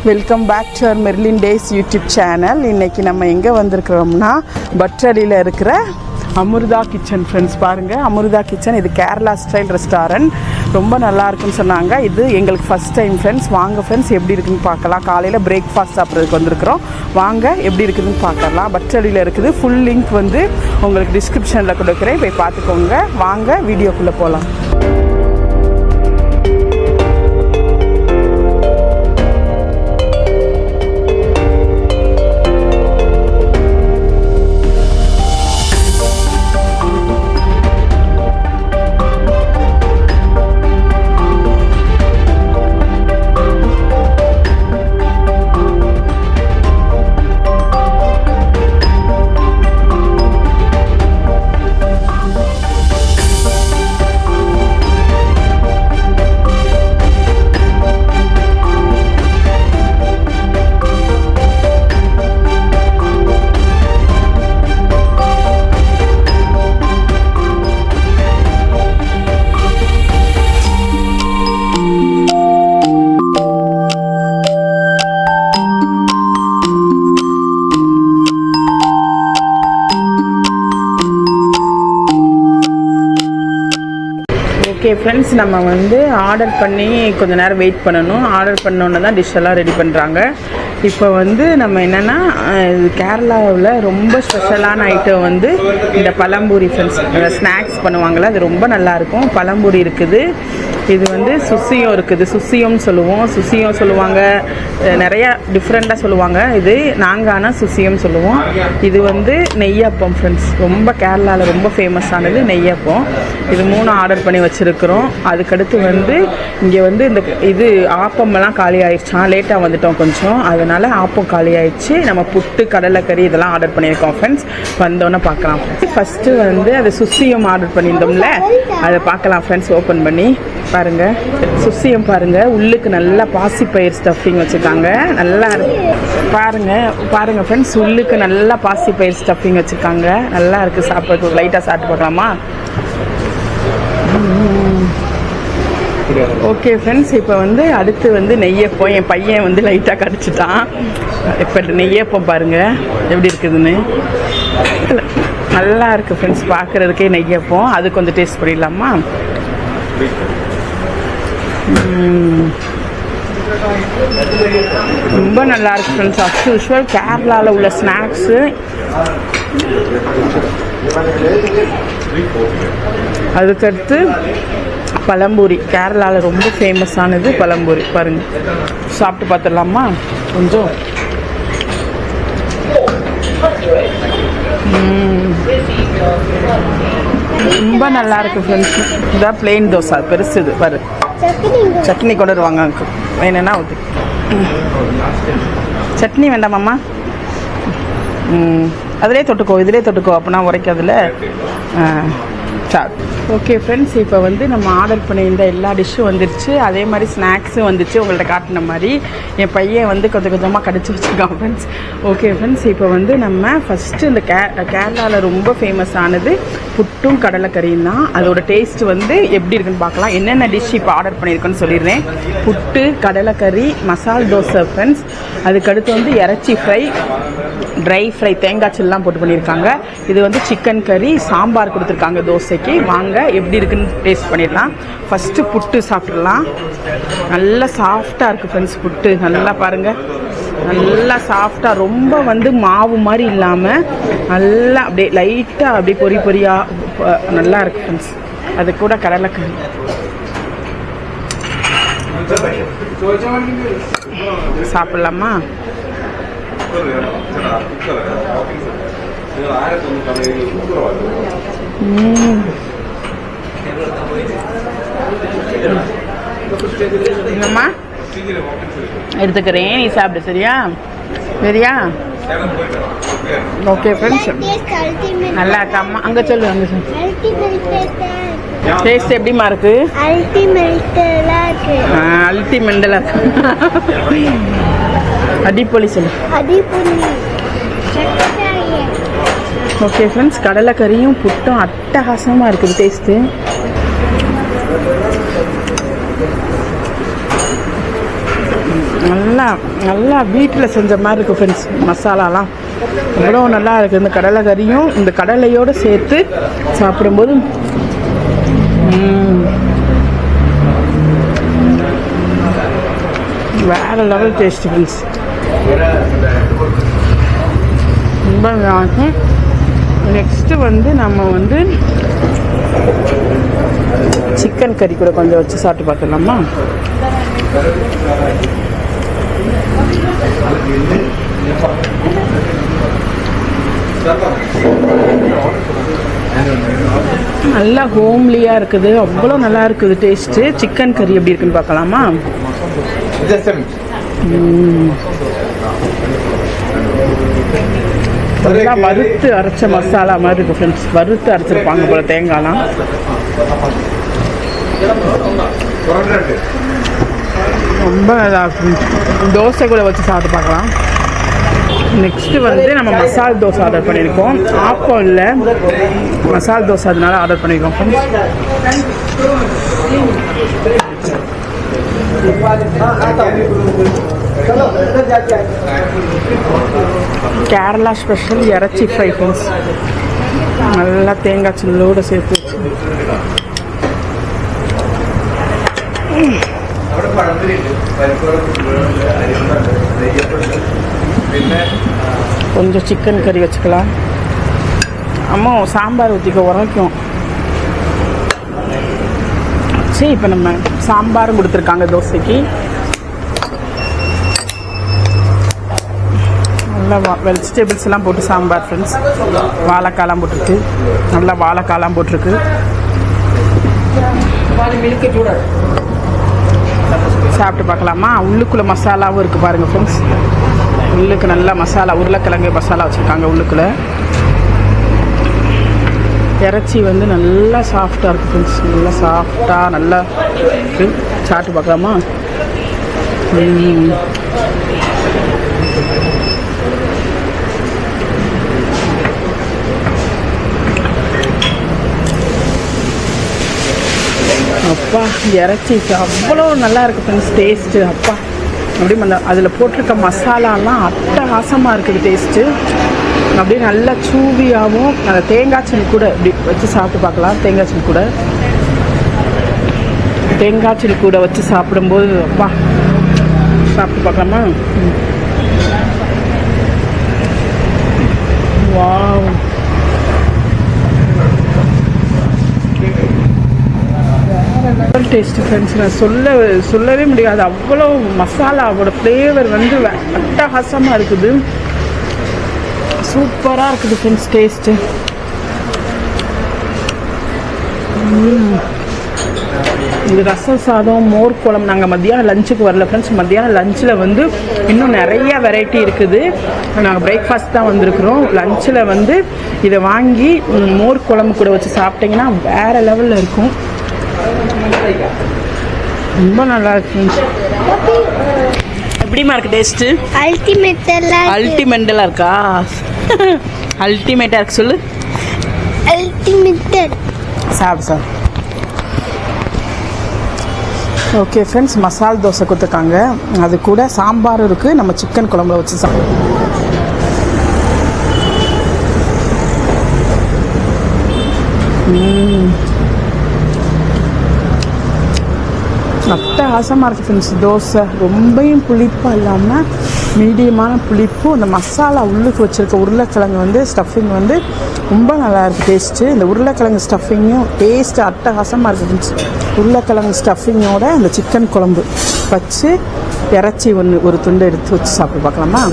Welcome back to our Merlin Days YouTube channel. இன்றைக்கி நம்ம எங்கே வந்திருக்கிறோம்னா பட்டடியில் இருக்கிற அமிர்தா கிச்சன். ஃப்ரெண்ட்ஸ் பாருங்கள், அமிர்தா கிச்சன். இது கேரளா ஸ்டைல் ரெஸ்டாரண்ட். ரொம்ப நல்லாயிருக்குன்னு சொன்னாங்க. இது எங்களுக்கு ஃபஸ்ட் டைம் ஃப்ரெண்ட்ஸ். வாங்க ஃப்ரெண்ட்ஸ், எப்படி இருக்குதுன்னு பார்க்கலாம். காலையில் பிரேக்ஃபாஸ்ட் சாப்பிட்றதுக்கு வந்திருக்கிறோம். வாங்க எப்படி இருக்குதுன்னு பார்க்கலாம். பட்டடியில் இருக்குது. ஃபுல் லிங்க் வந்து உங்களுக்கு டிஸ்கிரிப்ஷனில் கொடுக்குறேன், போய் பார்த்துக்கோங்க. வாங்க வீடியோக்குள்ளே போகலாம். ஓகே ஃப்ரெண்ட்ஸ், நம்ம வந்து ஆர்டர் பண்ணி கொஞ்சம் நேரம் வெயிட் பண்ணணும். ஆர்டர் பண்ணோன்னு தான் டிஷ் எல்லாம் ரெடி பண்ணுறாங்க. இப்போ வந்து நம்ம என்னென்னா, கேரளாவில் ரொம்ப ஸ்பெஷலான ஐட்டம் வந்து இந்த பழம்பூரி ஃப்ரெண்ட்ஸ். ஸ்நாக்ஸ் பண்ணுவாங்கள்ல, அது ரொம்ப நல்லாயிருக்கும். பழம்பூரி இருக்குது. இது வந்து சுசியம் இருக்குது. சுசியம்னு சொல்லுவோம், சுசியம் சொல்லுவாங்க, நிறையா டிஃப்ரெண்ட்டாக சொல்லுவாங்க. இது நாங்கள் ஆனால் சுசியம் சொல்லுவோம். இது வந்து நெய்யப்பம் ஃப்ரெண்ட்ஸ். ரொம்ப கேரளாவில் ரொம்ப ஃபேமஸானது நெய்யப்பம். இது 3 ஆர்டர் பண்ணி வச்சுருக்கிறோம். அதுக்கடுத்து வந்து இங்கே வந்து இந்த இது ஆப்பமெல்லாம் காலி ஆயிடுச்சான். லேட்டாக வந்துட்டோம் கொஞ்சம், அதனால் ஆப்பம் காலி ஆயிடுச்சு. நம்ம புட்டு, கடலைக்கறி இதெல்லாம் ஆர்டர் பண்ணியிருக்கோம் ஃப்ரெண்ட்ஸ். வந்தோன்னே பார்க்கலாம். ஃபஸ்ட்டு வந்து அது சுசியம் ஆர்டர் பண்ணியிருந்தோம்ல, அதை பார்க்கலாம் ஃப்ரெண்ட்ஸ். ஓப்பன் பண்ணி பாருங்கள். சுசியம் பாருங்கள், உள்ளுக்கு நல்லா பாசிப்பயிர் ஸ்டஃபிங் வச்சுருக்காங்க. நல்லா பாருங்கள் ஃப்ரெண்ட்ஸ், உள்ளுக்கு நல்லா பாசிப்பயிர் ஸ்டஃபிங் வச்சுருக்காங்க. நல்லா இருக்குது. சாப்பிட்றதுக்கு லைட்டாக சாப்பிட்டு பார்க்கலாமா? ஓகே ஃப்ரெண்ட்ஸ், இப்போ வந்து அடுத்து வந்து நெய்யப்பம். என் பையன் வந்து லைட்டாக கடிச்சிட்டான். இப்போ நெய்யப்பம் பாருங்கள் எப்படி இருக்குதுன்னு. நல்லா இருக்குது ஃப்ரெண்ட்ஸ், பார்க்குறதுக்கே நெய்யப்பம். அது கொஞ்சம் டேஸ்ட் பண்ணிடலாமா? ரொம்ப நல்லா இருக்கு ஃப்ரெண்ட்ஸ். அஸ் யூஷுவல் கேரளாவில் உள்ள ஸ்நாக்ஸு. அதுக்கடுத்து பழம்பூரி. கேரளாவில் ரொம்ப ஃபேமஸானது பழம்பூரி. பாருங்கள், சாப்பிட்டு பார்த்துடலாமா? கொஞ்சம் ரொம்ப நல்லா இருக்கு ஃப்ரெண்ட்ஸ். இதான் பிளெயின் தோசை, பெருசு. இது பாரு, சட்னி கொண்டு வருவாங்க. வேணும்னா ஊற்றி. சட்னி வேண்டாமாம்மா? அதிலே தொட்டுக்கோ, இதிலே தொட்டுக்கோ, அப்படின்னா உரைக்கிறதுல. ஓகே ஃப்ரெண்ட்ஸ், இப்போ வந்து நம்ம ஆர்டர் பண்ணியிருந்த எல்லா டிஷ்ஷும் வந்துருச்சு. அதே மாதிரி ஸ்நாக்ஸும் வந்துச்சு. உங்கள்கிட்ட காட்டின மாதிரி என் பையன் வந்து கொஞ்சம் கொஞ்சமாக கடிச்சு வச்சுருக்கான் ஃப்ரெண்ட்ஸ். ஓகே ஃப்ரெண்ட்ஸ், இப்போ வந்து நம்ம ஃபஸ்ட்டு இந்த கேரளாவில் ரொம்ப ஃபேமஸ் ஆனது புட்டும் கடலைக்கறியும் தான். அதோட டேஸ்ட் வந்து எப்படி இருக்குன்னு பார்க்கலாம். என்னென்ன டிஷ் இப்போ ஆர்டர் பண்ணியிருக்கோன்னு சொல்லிடுறேன். புட்டு, கடலைக்கறி, மசால் தோசை ஃப்ரெண்ட்ஸ். அதுக்கடுத்து வந்து இறைச்சி ஃப்ரை, ட்ரை ஃப்ரை, தேங்காய் சில்லாம் போட்டு பண்ணியிருக்காங்க. இது வந்து சிக்கன் கறி, சாம்பார் கொடுத்துருக்காங்க தோசைக்கு. வாங்க எப்படி இருக்குன்னு டேஸ்ட் பண்ணிடலாம். ஃபஸ்ட்டு புட்டு சாப்பிட்றலாம். நல்லா சாஃப்டாக இருக்குது ஃப்ரெண்ட்ஸ் புட்டு. நல்லா பாருங்கள், நல்லா சாஃப்டாக, ரொம்ப வந்து மாவு மாதிரி இல்லாமல் நல்லா அப்படியே லைட்டாக அப்படியே பொரி பொரியாக நல்லா இருக்குது ஃப்ரெண்ட்ஸ். அது கூட கடலைக்கறி. சாப்பிட்லாமா? என்னம்மா எடுத்துக்கிறேன், நீ சாப்பிடு. சரியா? சரியா? ஓகே ஃப்ரெண்ட்ஸ், நல்லா இருக்காம்மா? அங்கே சொல்லு, அங்கே சொல்லு. டேஸ்ட் எப்படிமா இருக்கு? அல்டிமெண்டலாக இருக்கு. அடிப்பொலி சொல்லு. ஓகே ஃப்ரெண்ட்ஸ், கடலைக்கறியும் புட்டும் அட்டகாசமாக இருக்குது டேஸ்ட்டு. நல்லா நல்லா வீட்டில் செஞ்ச மாதிரி இருக்குது ஃப்ரெண்ட்ஸ். மசாலாலாம் அவ்வளோ நல்லா இருக்குது. இந்த கடலை கறியும் இந்த கடலையோடு சேர்த்து சாப்பிடும்போது வேறு லெவல் டேஸ்ட் ஃப்ரெண்ட்ஸ். ரொம்ப நல்லாயிருக்கும். நெக்ஸ்ட்டு வந்து நம்ம வந்து சிக்கன் கறி கூட கொஞ்சம் வச்சு சாப்பிட்டு பார்த்துடலாமா? நல்லா ஹோம்லியாக இருக்குது. அவ்வளோ நல்லா இருக்குது டேஸ்ட்டு. சிக்கன் கறி எப்படி இருக்குன்னு பார்க்கலாமா? நல்லா வறுத்து அரைச்ச மசாலா மாதிரி இருக்குது ஃப்ரெண்ட்ஸ். வறுத்து அரைச்சிருப்பாங்க போல தேங்காய்லாம். ரொம்ப நல்லா தோசை கூட வச்சு சாப்பிட்டு பார்க்கலாம். நெக்ஸ்ட்டு வந்து நம்ம மசால் தோசை ஆர்டர் பண்ணியிருக்கோம். ஆப்பம் இல்லை, மசால் தோசை அதனால ஆர்டர் பண்ணியிருக்கோம் ஃப்ரெண்ட்ஸ். கேரளா ஸ்பெஷல் இறைச்சி ஃப்ரை ஃப்ரெண்ட்ஸ். நல்லா தேங்காய் சில்லோடு சேர்த்து வச்சு கொஞ்சம் சிக்கன் கறி வச்சுக்கலாம். அம்மா சாம்பார் ஊற்றிக்க உரைக்கும். சரி, இப்போ நம்ம சாம்பாரும் கொடுத்துருக்காங்க தோசைக்கு. நல்லா வெஜிடபிள்ஸ் எல்லாம் போட்டு சாம்பார் ஃப்ரெண்ட்ஸ். வாழைக்காலாம் போட்டிருக்கு. நல்லா வாழைக்காலாம் போட்டிருக்கு. சாப்பிட்டு பார்க்கலாமா? உள்ளுக்குள்ளே மசாலாவும் இருக்குது பாருங்கள் ஃப்ரெண்ட்ஸ். உள்ளுக்கு நல்லா மசாலா, உருளைக்கிழங்கு மசாலா வச்சுருக்காங்க உள்ளுக்குள்ளே. இறைச்சி வந்து நல்லா சாஃப்டாக இருக்குது ஃப்ரெண்ட்ஸ். நல்லா சாஃப்டாக நல்லா இருக்குது. சாப்பிட்டு பார்க்கலாமா? அப்பா இறைச்சி அவ்வளோ நல்லா இருக்குது ஃப்ரெண்ட்ஸ். டேஸ்ட்டு அப்பா அப்படியே அதில் போட்டிருக்க மசாலாலாம் அட்டகாசமாக இருக்குது டேஸ்ட்டு. அப்படியே நல்லா சூவியாகவும் அந்த தேங்காய் சட்னி கூட இப்படி வச்சு சாப்பிட்டு பார்க்கலாம். தேங்காய் சட்னி கூட வச்சு சாப்பிடும்போது அப்பா சாப்பிட்டு பார்க்கலாமா? Wow, taste friends. நான் சொல்லவே முடியாது. அவ்வளோ மசாலாவோட ஃப்ளேவர் வந்து அட்டகாசமாக இருக்குது. சூப்பராக இருக்குது ஃப்ரெண்ட்ஸ் டேஸ்ட்டு. இது ரசம் சாதம், மோர் குழம்பு. நாங்கள் மத்தியானம் லஞ்சுக்கு வரல ஃப்ரெண்ட்ஸ். மத்தியானம் லஞ்சில் வந்து இன்னும் நிறைய வெரைட்டி இருக்குது. நாங்கள் பிரேக்ஃபாஸ்ட் தான் வந்திருக்கிறோம். லஞ்சில் வந்து இதை வாங்கி மோர் குழம்பு கூட வச்சு சாப்பிட்டிங்கன்னா வேறு லெவலில் இருக்கும். ரொம்ப நல்லா இருக்கு. எப்படிமா இருக்கு டேஸ்ட்டு? அல்டிமேட்டலாக இருக்கா? அல்டிமேட்டாக இருக்கு சொல்லு. சாப்பிடு. ஓகே ஃப்ரெண்ட்ஸ், மசால் தோசை கொடுத்துருக்காங்க. அது கூட சாம்பாரும் இருக்குது. நம்ம சிக்கன் குழம்புல வச்சு சாப்பிடுவோம். அட்டகாசமாக இருக்குது ஃப்ரெண்ட்ஸ். தோசை ரொம்பையும் புளிப்பாக இல்லாமல் மீடியமான புளிப்பு. இந்த மசாலா உள்ளுக்கு வச்சுருக்க உருளைக்கிழங்கு வந்து ஸ்டஃபிங் வந்து ரொம்ப நல்லா இருக்குது டேஸ்ட்டு. இந்த உருளைக்கிழங்கு ஸ்டஃபிங்கும் டேஸ்ட்டு அட்டகாசமாக இருக்குது ஃப்ரெண்ட்ஸ். உருளைக்கிழங்கு ஸ்டஃபிங்கோட இந்த சிக்கன் குழம்பு வச்சு இறைச்சி ஒரு துண்டு எடுத்து வச்சு சாப்பிட்டு பார்க்கலாமா?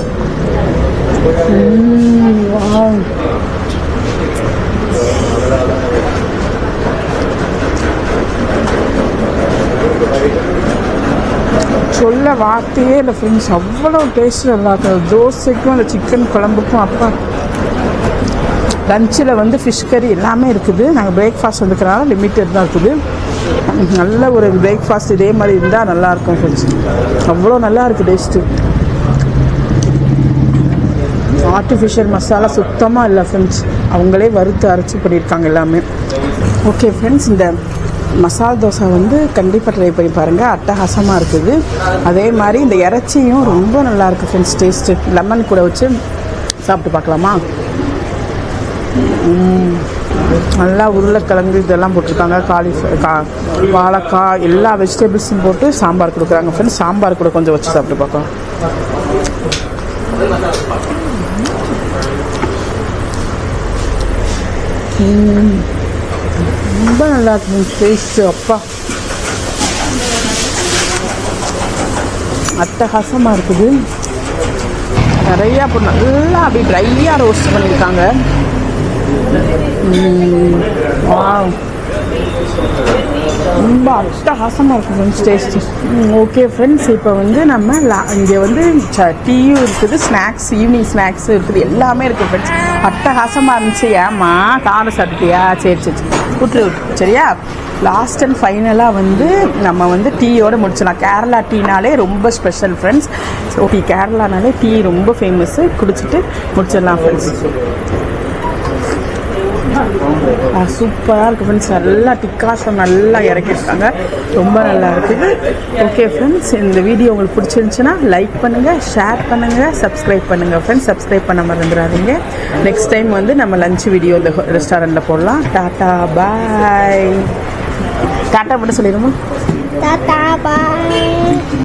சொல்ல வார்த்தையே இல்லை ஃப்ரெண்ட்ஸ். அவ்வளோ டேஸ்ட்டு நல்லா இருக்குது. தோசைக்கும் அந்த சிக்கன் குழம்புக்கும். அப்பா லஞ்சில் வந்து ஃபிஷ் கறி எல்லாமே இருக்குது. நாங்கள் பிரேக்ஃபாஸ்ட் வந்துக்கிறனால லிமிட்டட் தான் இருக்குது. நல்ல ஒரு பிரேக்ஃபாஸ்ட் இதே மாதிரி இருந்தால் நல்லாயிருக்கும் ஃப்ரெண்ட்ஸ். அவ்வளோ நல்லா இருக்குது டேஸ்ட்டு. ஆர்டிஃபிஷியல் மசாலா சுத்தமாக இல்லை ஃப்ரெண்ட்ஸ். அவங்களே வறுத்து அரைச்சி பண்ணியிருக்காங்க எல்லாமே. ஓகே ஃப்ரெண்ட்ஸ், இந்த மசால் தோசை வந்து கண்டிப்பாக ட்ரை பண்ணி பாருங்கள், அட்டகாசமாக இருக்குது. அதே மாதிரி இந்த இறைச்சியும் ரொம்ப நல்லாயிருக்கு ஃப்ரெண்ட்ஸ். டேஸ்ட்டு லெமன் கூட வச்சு சாப்பிட்டு பார்க்கலாமா? நல்லா உருளைக்கிழங்கு இதெல்லாம் போட்டிருக்காங்க, வாழைக்காய் எல்லா வெஜிடபிள்ஸும் போட்டு சாம்பார் கொடுக்குறாங்க ஃப்ரெண்ட்ஸ். சாம்பார் கூட கொஞ்சம் வச்சு சாப்பிட்டு பார்க்கலாம். ரொம்ப நல்லா இருக்கு டேஸ்ட்டு. அப்பா அட்டகாசமாக இருக்குது. நிறையா இப்போ நல்லா அப்படி ட்ரையாக ரோஸ்ட் பண்ணியிருக்காங்க. ரொம்ப அட்டகாசமாக இருக்கும் ஃப்ரெண்ட்ஸ் டேஸ்ட்டு. ஓகே ஃப்ரெண்ட்ஸ், இப்போ வந்து நம்ம இங்கே வந்து டீயும் இருக்குது, ஸ்நாக்ஸ், ஈவினிங் ஸ்நாக்ஸும் இருக்குது, எல்லாமே இருக்குது ஃப்ரெண்ட்ஸ். அட்டகாசமாக இருந்துச்சு. ஏம்மா காரம் சாப்பிட்டியா? சரி சரி சரி, விட்டு சரியா. லாஸ்ட் அண்ட் ஃபைனலாக வந்து நம்ம வந்து டீயோடு முடிச்சிடலாம். கேரளா டீனாலே ரொம்ப ஸ்பெஷல் ஃப்ரெண்ட்ஸ். ஓகே, கேரளானாலே டீ ரொம்ப ஃபேமஸ்ஸு. குடிச்சிட்டு முடிச்சிடலாம் ஃப்ரெண்ட்ஸ். சூப்பராக இருக்குது ஃப்ரெண்ட்ஸ். நல்லா டிக்காசம் நல்லா இறக்கிருக்காங்க, ரொம்ப நல்லா இருக்குது. ஓகே ஃப்ரெண்ட்ஸ், இந்த வீடியோ உங்களுக்கு பிடிச்சிருந்துச்சுன்னா லைக் பண்ணுங்கள், ஷேர் பண்ணுங்கள், சப்ஸ்கிரைப் பண்ணுங்கள் ஃப்ரெண்ட்ஸ். சப்ஸ்கிரைப் பண்ண மறந்துடாதீங்க. நெக்ஸ்ட் டைம் வந்து நம்ம லஞ்ச் வீடியோ இந்த ரெஸ்டாரண்ட்டில் போடலாம். டாட்டா பாய். டாட்டா மட்டும் சொல்லிடுமா? டாட்டா பாய்.